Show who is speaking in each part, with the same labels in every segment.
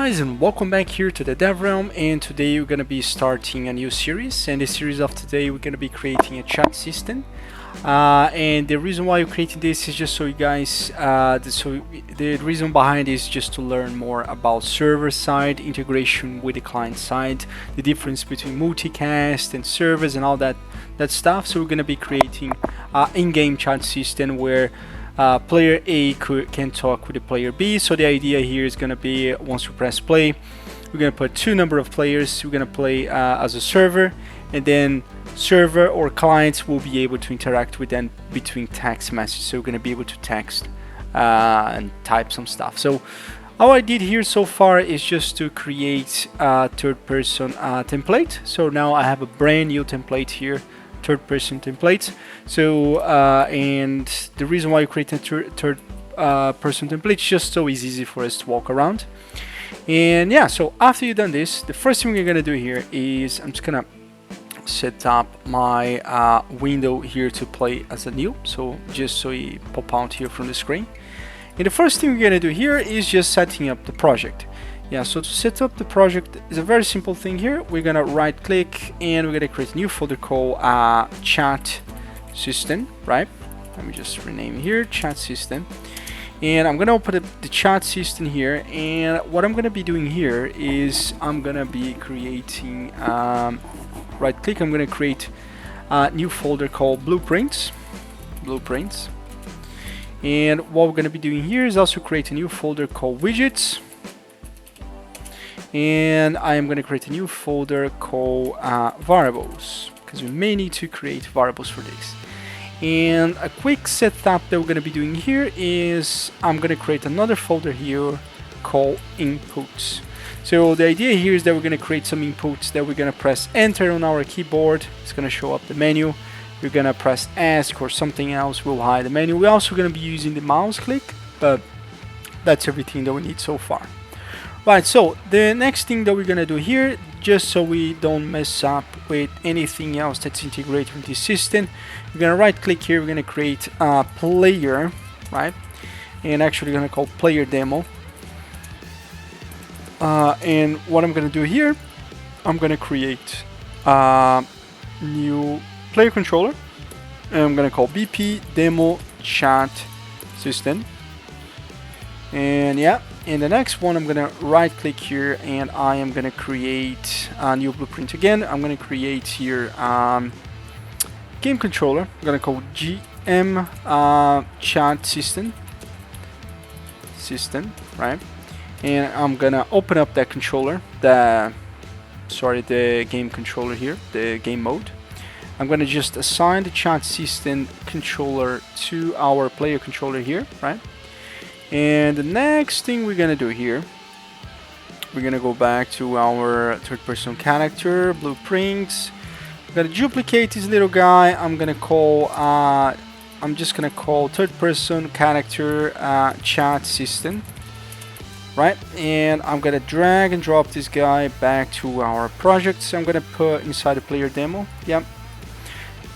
Speaker 1: guys, and welcome back here to the Dev Realm. And today we're gonna be starting a new series. And the series of today we're gonna be creating a chat system. And the reason why we're creating this is just so you guys, the reason behind it is just to learn more about server side integration with the client side, the difference between multicast and servers and all that stuff. So we're gonna be creating in-game chat system where player A can talk with the player B. So the idea here is going to be, once we press play, we're going to put two number of players. We're going to play as a server, and then server or clients will be able to interact with them between text messages. So we're going to be able to text and type some stuff. So all I did here so far is just to create a third-person template. So now I have a brand new template here, third-person template. So and the reason why you create a third-person template is just so it's easy for us to walk around. And yeah, so after you've done this, the first thing we're gonna do here is I'm just gonna set up my window here to play as a new, so just so it pop out here from the screen. And the first thing we're gonna do here is just setting up the project. Yeah, so to set up the project is a very simple thing here. We're gonna right click and we're gonna create a new folder called chat system, right? Let me just rename here, chat system. And I'm gonna open up the chat system here, and what I'm gonna be doing here is I'm gonna be creating, right click, I'm gonna create a new folder called blueprints. And what we're gonna be doing here is also create a new folder called widgets. And I am going to create a new folder called variables, because we may need to create variables for this. And a quick setup that we're going to be doing here is I'm going to create another folder here called inputs. So the idea here is that we're going to create some inputs that we're going to press enter on our keyboard. It's going to show up the menu. We're going to press ask or something else will hide the menu. We're also going to be using the mouse click, but that's everything that we need so far. Right, so the next thing that we're gonna do here, just so we don't mess up with anything else that's integrated with this system, we're gonna right click here, we're gonna create a player, right? And actually gonna call player demo. And what I'm gonna do here, I'm gonna create a new player controller, and I'm gonna call BP demo chat system. And yeah, in the next one, I'm gonna right click here and I am gonna create a new blueprint again. I'm gonna create here game controller. I'm gonna call GM chat system, right? And I'm gonna open up that controller, the game controller here, the game mode. I'm gonna just assign the chat system controller to our player controller here, right? And the next thing we're gonna do here, we're gonna go back to our third-person character blueprints. I'm gonna duplicate this little guy. I'm just gonna call third-person character chat system, right? And I'm gonna drag and drop this guy back to our project. So I'm gonna put inside the player demo. Yep.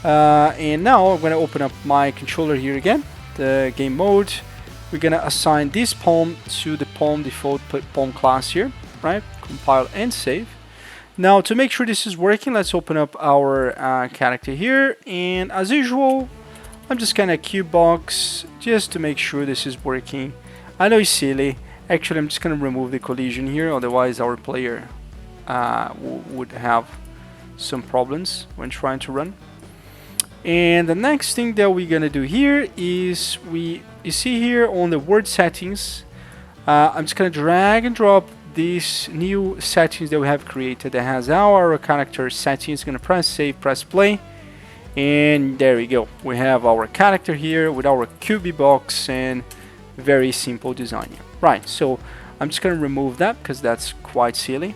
Speaker 1: And now I'm gonna open up my controller here again, the game mode. We're gonna assign this poem to the poem default poem class here, right? Compile and save. Now to make sure this is working, let's open up our character here, and as usual, I'm just gonna cube box just to make sure this is working. I know it's silly. Actually, I'm just gonna remove the collision here, otherwise our player would have some problems when trying to run. And the next thing that we're gonna do here is you see here on the word settings, I'm just gonna drag and drop these new settings that we have created that has our character settings. Gonna press save, press play, and there we go. We have our character here with our QB box and very simple design here. Right, so I'm just gonna remove that because that's quite silly.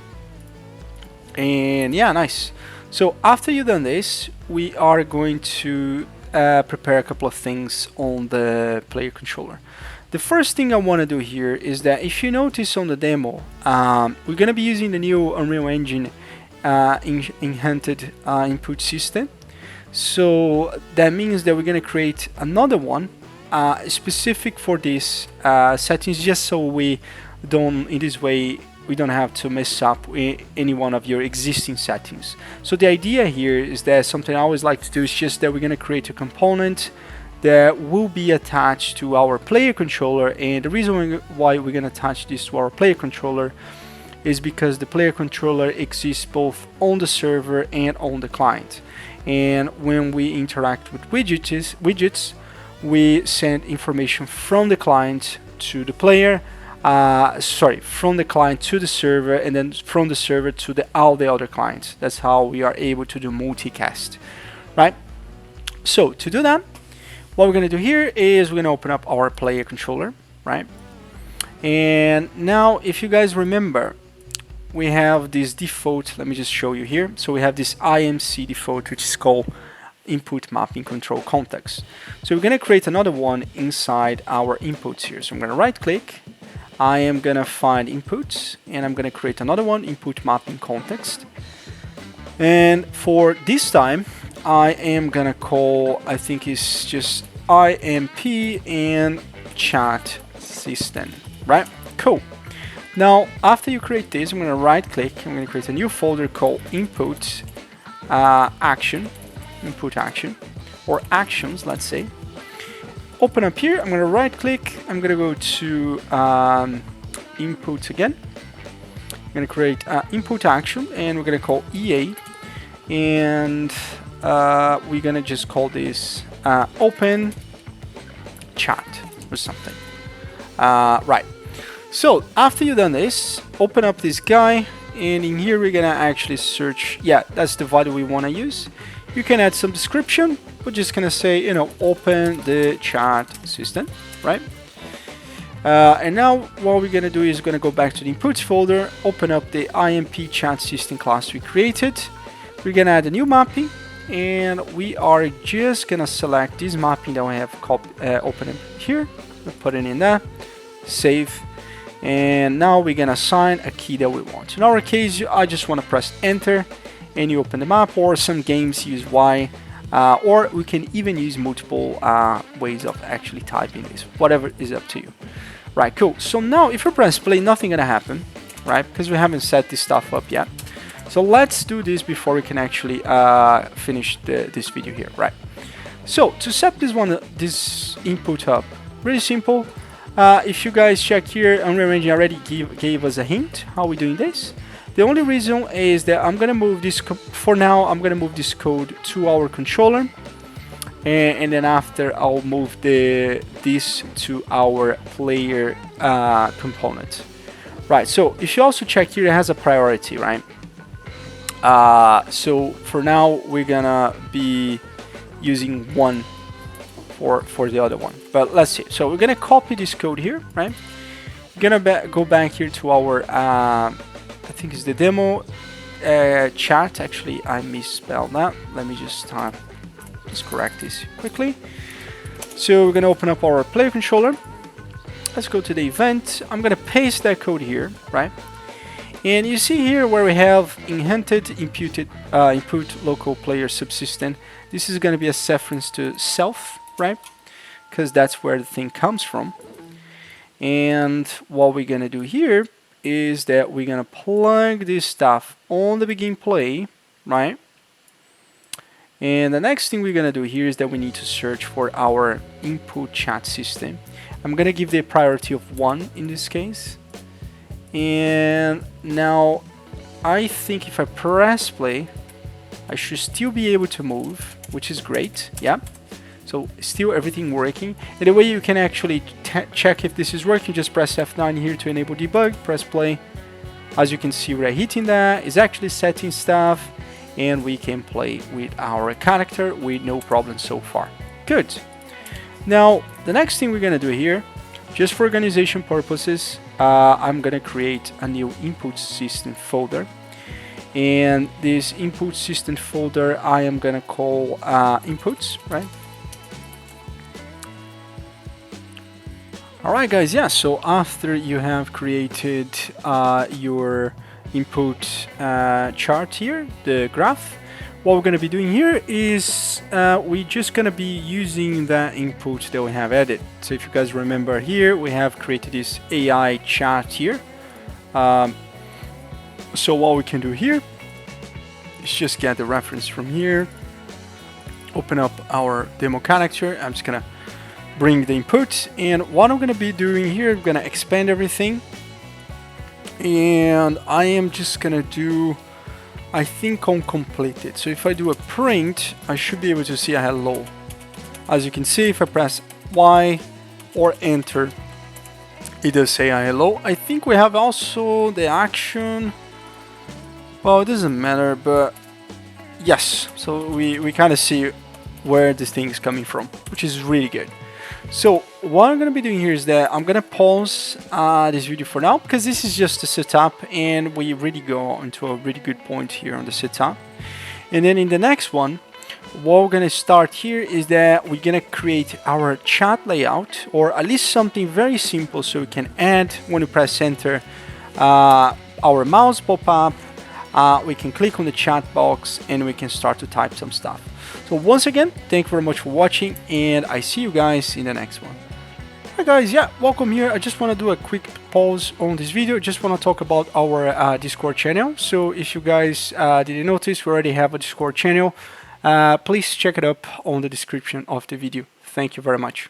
Speaker 1: And yeah, nice. So after you've done this, we are going to prepare a couple of things on the player controller. The first thing I want to do here is that if you notice on the demo, we're going to be using the new Unreal Engine enhanced input system. So that means that we're going to create another one specific for this settings, just so we don't in this way we don't have to mess up any one of your existing settings. So the idea here is that something I always like to do is just that we're going to create a component that will be attached to our player controller, and the reason why we're going to attach this to our player controller is because the player controller exists both on the server and on the client, and when we interact with widgets, we send information from the client to the player, from the client to the server, and then from the server to all the other clients. That's how we are able to do multicast, right? So to do that, what we're going to do here is we're going to open up our player controller, right? And now, if you guys remember, we have this default. Let me just show you here. So we have this IMC default, which is called input mapping control context. So we're going to create another one inside our inputs here. So I'm going to right click. I am going to find inputs, and I'm going to create another one, input mapping context. And for this time, I am going to call, I think it's just IMP and chat system, right? Cool. Now, after you create this, I'm going to right click. I'm going to create a new folder called input action, or actions, let's say. Open up here. I'm going to right click. I'm going to go to inputs again. I'm going to create input action, and we're going to call EA, and we're going to just call this open chat or something. Right. So after you've done this, open up this guy, and in here we're going to actually search. Yeah, that's the value we want to use. You can add some description. We're just going to say, you know, open the chat system, right? And now what we're going to do is going to go back to the inputs folder, open up the IMP chat system class we created. We're going to add a new mapping, and we are just going to select this mapping that we have open here. We'll put it in there, save, and now we're going to assign a key that we want. In our case, I just want to press enter, and you open the map, or some games use Y, or we can even use multiple ways of actually typing this, whatever is up to you. Right, cool. So now if you press play, nothing gonna happen, right? Because we haven't set this stuff up yet. So let's do this before we can actually finish this video here, right? So to set this input up, really simple. If you guys check here, Unreal Engine already gave us a hint how we're doing this. The only reason is that I'm gonna move this, for now, I'm gonna move this code to our controller, and then after I'll move this to our player component. Right, so if you also check here, it has a priority, right? So for now, we're gonna be using one for the other one. But let's see. So we're gonna copy this code here, right? We're gonna go back here to our I think it's the demo chat. Actually, I misspelled that. Let me just correct this quickly. So we're going to open up our player controller. Let's go to the event. I'm going to paste that code here, right? And you see here where we have input local player subsystem. This is going to be a reference to self, right? Because that's where the thing comes from. And what we're going to do here is that we're gonna plug this stuff on the begin play, right? And the next thing we're gonna do here is that we need to search for our input chat system. I'm gonna give the priority of 1 in this case. And now I think if I press play, I should still be able to move, which is great, yeah. So still everything working. And the way you can actually check if this is working, just press F9 here to enable debug, press play. As you can see, we're hitting that, it's actually setting stuff, and we can play with our character with no problem so far. Good. Now, the next thing we're gonna do here, just for organization purposes, I'm gonna create a new input system folder. And this input system folder, I am gonna call inputs, right? Alright guys, yeah, so after you have created your input chart here, the graph, what we're going to be doing here is we're just going to be using the input that we have added. So if you guys remember here, we have created this AI chat here. So what we can do here is just get the reference from here, open up our demo character. I'm just gonna bring the input, and what I'm gonna be doing here, I'm gonna expand everything, and I am just gonna do, I think, on completed. So if I do a print, I should be able to see a hello. As you can see, if I press Y or enter, it does say a hello. I think we have also the action. Well, it doesn't matter, but yes. So we kind of see where this thing is coming from, which is really good. So what I'm going to be doing here is that I'm going to pause this video for now, because this is just a setup, and we really go into a really good point here on the setup. And then in the next one, what we're going to start here is that we're going to create our chat layout, or at least something very simple, so we can add, when we press enter, our mouse pop up, we can click on the chat box, and we can start to type some stuff. So once again, thank you very much for watching, and I see you guys in the next one. Hi guys, yeah, welcome here. I just want to do a quick pause on this video. Just want to talk about our Discord channel. So if you guys didn't notice, we already have a Discord channel. Please check it up on the description of the video. Thank you very much.